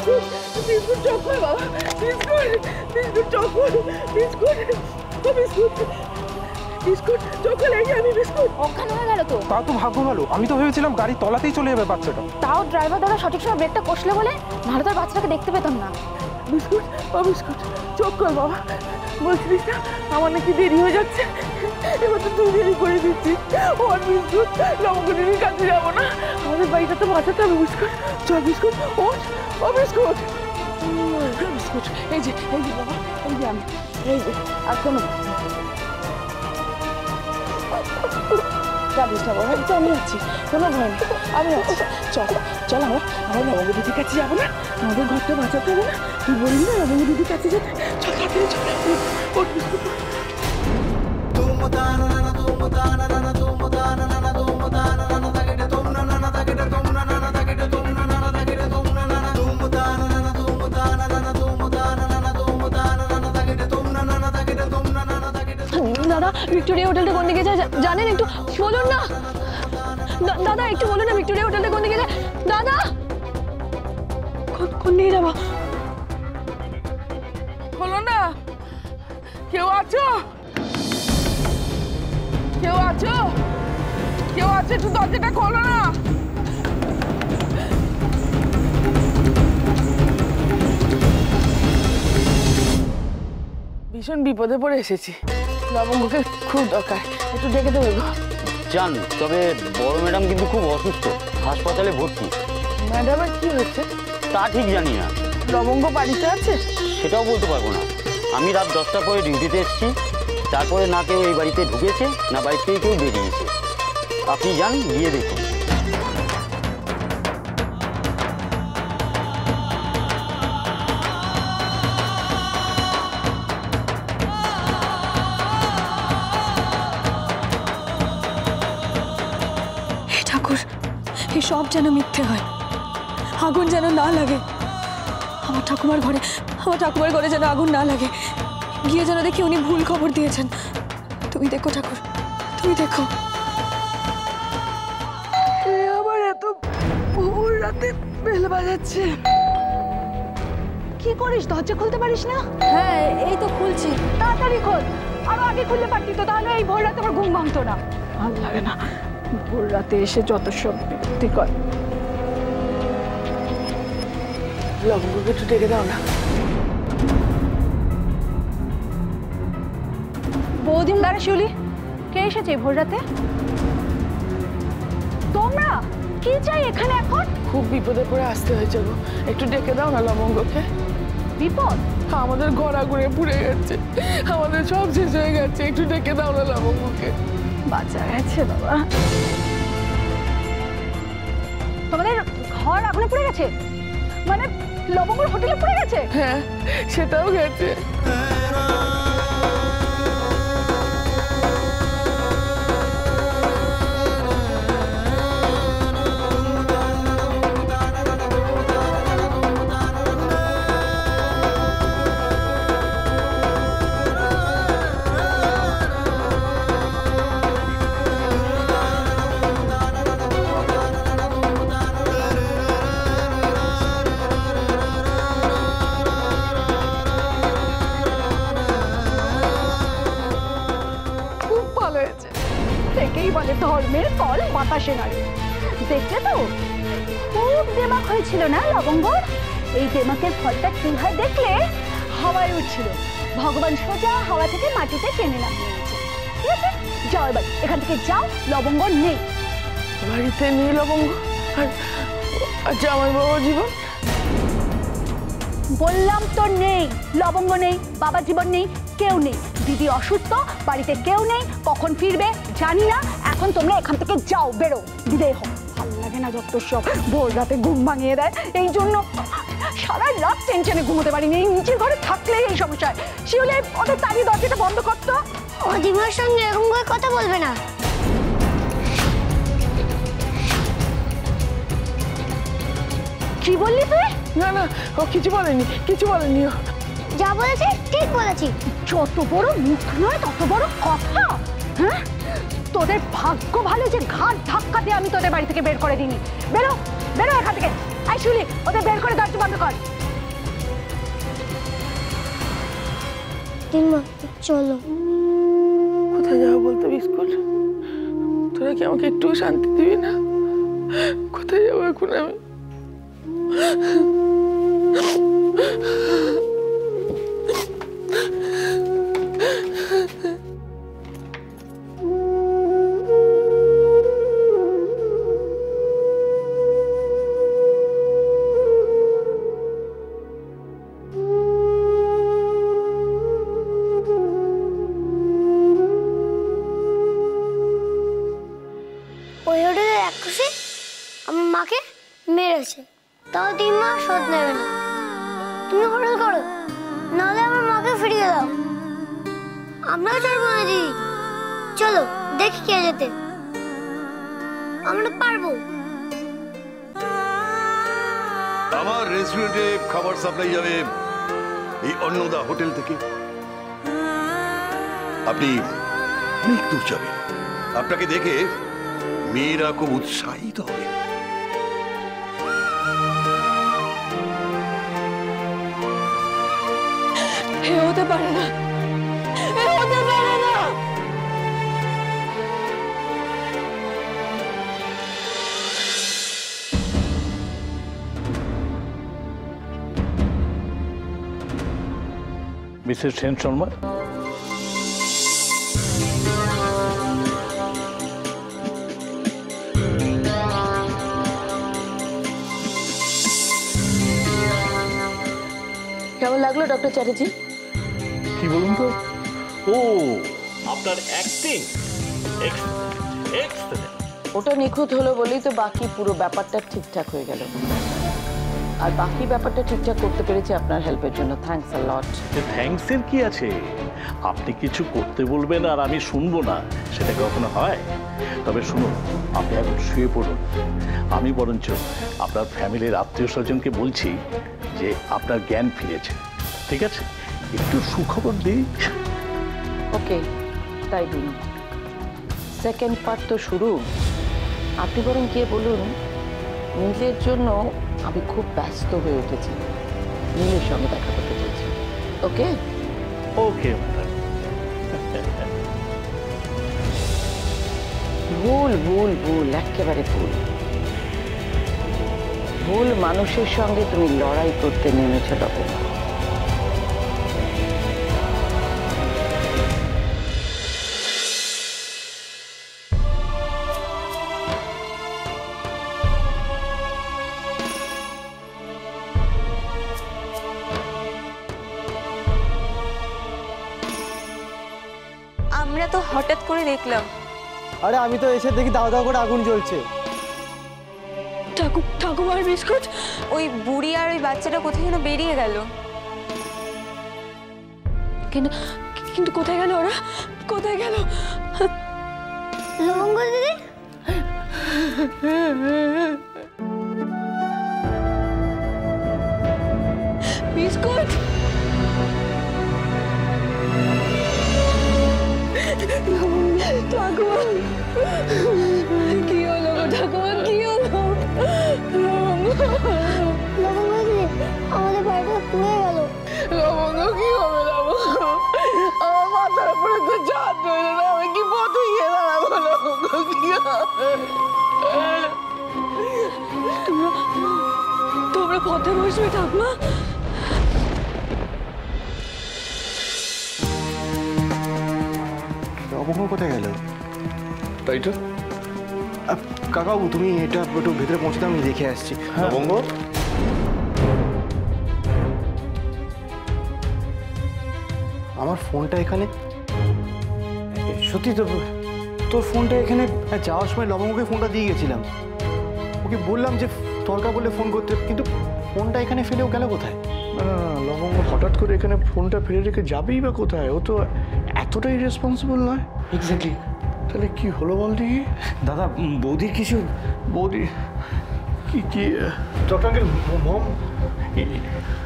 Biscuit biscuit চকোর বাবা, biscuit biscuit চকোর, biscuit ও biscuit biscuit চকোর, এই আমি বিস্কুট। অজ্ঞান হয়ে গেল তো। তা তো ভাগ্য ভালো, আমি তো ভেবেছিলাম গাড়ির তলাতেই চলে যাবে বাচ্চাটা। তাও ড্রাইভার দাদা সঠিক সময় ব্রেকটা কষলে বলে, নাহলে তার বাচ্চাটাকে দেখতে পেতাম না। বিস্কুট ও বিস্কুট চকোর বাবা, বলছিস না আমার নাকি দেরি হয়ে যাচ্ছে, এবার তো তুই দেরি করে দিচ্ছিস। ওর বিস্কুট লবঙ্গদিনীর কাছে যাবো না, আমাদের বাড়িটা তো বাঁচাতে হবে। বিস্কুট চল, বিস্কুট ও বিস্কুট বিস্কুট, এই যে বাবা, এই যে আমি, এই যে আর কোনো কাঁদিস না বাবা, তো আমি আছি, কোনো ভয় নেই, আমি আছি। চল চল, আমরা লবঙ্গ দিদির কাছে যাবো না, আমাদের ঘরটা বাঁচাতে হবে না, তুই বললি না লবঙ্গ দিদির কাছে যেতে। চল তাড়াতাড়ি চল, ওর বিস্কুট। দাদা ভিক্টোরিয়া হোটেলটা কোন দিকে যায় জানেন? একটু বলুন না দাদা, একটু বলুন না ভিক্টোরিয়া হোটেলটা কোন দিকে যায়। দাদা কোন দিকে যাবো? খোলো না, কেউ আছো? কেউ আছো? কেউ আছে? একটু দরজাটা খোলো না। ভীষণ বিপদে পড়ে এসেছি, লবঙ্গকে খুব দরকার, একটু ডেকে দেবে গো। জান, তবে বড় ম্যাডাম কিন্তু খুব অসুস্থ, হাসপাতালে ভর্তি। ম্যাডামের কি হচ্ছে তা ঠিক জানি না। লবঙ্গ বাড়িতে আছে? সেটাও বলতে পারবো না। আমি রাত 10টার পরে ডিউটিতে এসেছি, তারপরে না কেউ এই বাড়িতে ঢুকেছে না বাড়ি থেকে কেউ বেরিয়েছে। আপনি যান, গিয়ে দেখুন। ঠাকুর, এই সব যেন মিথ্যে হয়, আগুন যেন না লাগে আমার ঠাকুমার ঘরে, যেন আগুন না লাগে। গিয়ে যেন দেখি উনি ভুল খবর দিয়েছেন। তুমি দেখো ঠাকুর, তুমি দেখো। আবার এত ভোর রাতে বেল বাজাচ্ছে। কি করিস, দরজা খুলতে পারিস না? হ্যাঁ এই তো খুলছি। তাড়াতাড়ি খোল, আরো আগে খুললে পারতি তো, তাহলে এই ভোর রাতে আমার ঘুম ভাঙতো না। ভালো লাগে না ভোর রাতে এসে যত সব বিরক্তি কর। লবঙ্গকে একটু ডেকে দাও না। বৌদি দাঁড়া, শিউলি কে এসেছে ভোর রাতে? তোমরা কি চাই এখানে এখন? খুব বিপদে পড়ে আসতে হয়েছে গো, একটু ডেকে দাও না লবঙ্গকে। বিপদ? আমাদের ঘর আগুনে পুড়ে গেছে, আমাদের সব শেষ হয়ে গেছে, একটু ডেকে দাও না লবঙ্গকে। বাঁচা গেছে বাবা। তোমাদের ঘর আগুনে পুড়ে গেছে মানে লবঙ্গর হোটেলে পুড়ে গেছে? হ্যাঁ সেটাও গেছে। ধর্মের ফল বাতাসে নাড়ে। দেখলে তো খুব দেমাক হয়েছিল না লবঙ্গর? এই দেমাকের ফলটা কি হয় দেখলে? হাওয়ায় উঠছিল, ভগবান সোজা হাওয়া থেকে মাটিতে টেনে নামিয়ে নিয়েছে। ঠিক আছে, যাও এবার এখান থেকে যাও, লবঙ্গ নেই বাড়িতে, নেই লবঙ্গ। আর জামাই বাবা জীবন? বললাম তো নেই, লবঙ্গ নেই, বাবা জীবন নেই, কেউ নেই। দিদি অসুস্থ, বাড়িতে কেউ নেই, কখন ফিরবে জানি না। এখন তোমরা এখান থেকে যাও, বেরো, বিদায় হও। ভালো লাগে না যত সব, ভোর রাতে ঘুম ভাঙিয়ে দেয়। এই জন্য সারা রাত টেনশনে ঘুমোতে পারিনি। এই নিচের ঘরে থাকলেই এই সমস্যা। শিউলি ওদের তাড়িয়ে দরজাটা বন্ধ করতো। অজিমার সঙ্গে এরকম করে কথা বলবে না। কি বললি তুই? না না, ও কিছু বলেনি, কিছু বলেনি। যা বলেছি ঠিক বলেছি। যত বড় মুখ নয় তত বড় কথা। হ্যাঁ, তোদের ভাগ্য ভালো যে ঘাট ধাক্কা দিয়ে আমি তোদের বাড়ি থেকে বের করে দিইনি। বেরো, বেরো এখান থেকে। আই শিউলি, ওদের বের করে দরজা বন্ধ কর। দিম্মা চলো। কোথায় যাবো বলতো বিস্কুট? তোরা কি আমাকে একটু শান্তি দিবি না? কোথায় যাবো এখন আমি? ওই হোটেলের রাক্ষসী আমার মাকে মেরেছে, তাও দিম্মা শোধ নেবে না। তুমি হোটেল করো, নাহলে আমার মাকে ফিরিয়ে দাও। আমরা ছাড়বো না দিদি, চলো দেখি কে যেতে। আমরা পারবো। আমার রেস্টুরেন্টে খাবার সাপ্লাই যাবে এই অন্নদা হোটেল থেকে। আপনি অনেক দূর যাবেন, আপনাকে দেখে মেয়েরা খুব উৎসাহিত হবে। এ হতে পারে না, এ হতে পারে না। মিসেস সেন শর্মা, কেমন লাগলো ডক্টর চ্যাটার্জি? কি বলুন তো? ও, আপনার অ্যাক্টিং এক্সেলেন্ট। ওটা নিখুঁত হলো বলেই তো বাকি পুরো ব্যাপারটা ঠিকঠাক হয়ে গেল। আর বাকি ব্যাপারটা ঠিকঠাক করতে পেরেছি আপনার হেল্পের জন্য। থ্যাঙ্কস আ লট। থ্যাঙ্কসের কি আছে? আপনি কিছু করতে বলবেন আর আমি শুনবো না, সেটা কখনো হয়? তবে শুনুন, আপনি এখন শুয়ে পড়ুন। আমি বরঞ্চ আপনার ফ্যামিলির আত্মীয় স্বজনকে বলছি যে আপনার জ্ঞান ফিরেছে। ঠিক আছে, একটু সুখবর দিই। ওকে, তাই দিন। সেকেন্ড পার্ট তো শুরু। আপনি বরং গিয়ে বলুন নীলের জন্য আমি খুব ব্যস্ত হয়ে উঠেছি, নীলের সঙ্গে দেখা করতে চাইছি। ওকে ওকে ম্যাডাম। ভুল ভুল ভুল, একেবারে ভুল। ভুল মানুষের সঙ্গে তুমি লড়াই করতে নেমেছ লবণ। আমরা তো হঠাৎ করে দেখলাম। আরে আমি তো এসে দেখি দাও দাও করে আগুন জ্বলছে। ঠাকুমার বিস্কুট, ওই বুড়ি আর ওই বাচ্চাটা কোথায় যেন বেরিয়ে গেল। কিন্তু কিন্তু কোথায় গেল ওরা? কোথায় গেল? লবঙ্গ দিদি, বিস্কুট, ঠাকুমা কি হলো গো? ঠাকুমা কি হলো? লবঙ্গ দিদি, আমাদের বাড়িটা পুড়ে গেল। লবঙ্গ কি হবে? লবঙ্গ আমার মাথার উপরে তো চাঁদ রইল না, আমি কি পথে গিয়ে দাঁড়াবো? লবঙ্গ কি হবে? তোমরা পথে বসবে ঠাকুমা? লবঙ্গ কোথায় গেল? তাই তো। কাকাবু, তুমি এটা একটু ভেতরে পৌঁছে দাও, আমি দেখে আসছি। লবঙ্গ, আমার ফোনটা এখানে, সত্যি তো তোর ফোনটা এখানে। যাওয়ার সময় লবঙ্গকে ফোনটা দিয়ে গেছিলাম, ওকে বললাম যে দরকার বলে ফোন করতে, কিন্তু ফোনটা এখানে ফেলেও গেল কোথায়? না না না, লবঙ্গ হঠাৎ করে এখানে ফোনটা ফেলে রেখে যাবেই বা কোথায়? ও তো এতটাই রেসপন্সিবল নয়। এক্স্যাক্টলি। তাহলে কি হলো বল দেখি। দাদা, বৌদির কিছু? বৌদি কি কি? ডক্টর মম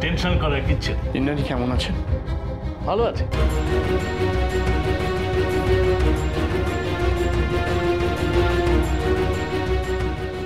টেনশন করার কিচ্ছু নেই। ইন্দ্রাজি কেমন আছেন? ভালো আছে।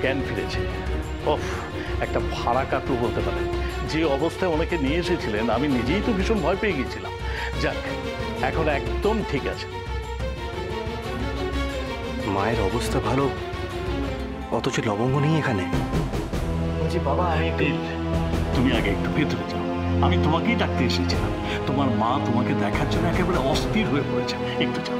জ্ঞান ফিরেছে। ওফ, একটা ভাড়া কাকু বলতে পারে। যে অবস্থায় ওনাকে নিয়ে এসেছিলেন আমি নিজেই তো ভীষণ ভয় পেয়ে গিয়েছিলাম। যাক, এখন একদম ঠিক আছে। মায়ের অবস্থা ভালো, অথচ লবঙ্গ নেই এখানে। বলছি বাবা, আমি একটু তুমি আগে একটু ভেতরে যাও, আমি তোমাকেই ডাকতে এসেছিলাম। তোমার মা তোমাকে দেখার জন্য একেবারে অস্থির হয়ে পড়েছে, একটু যাও।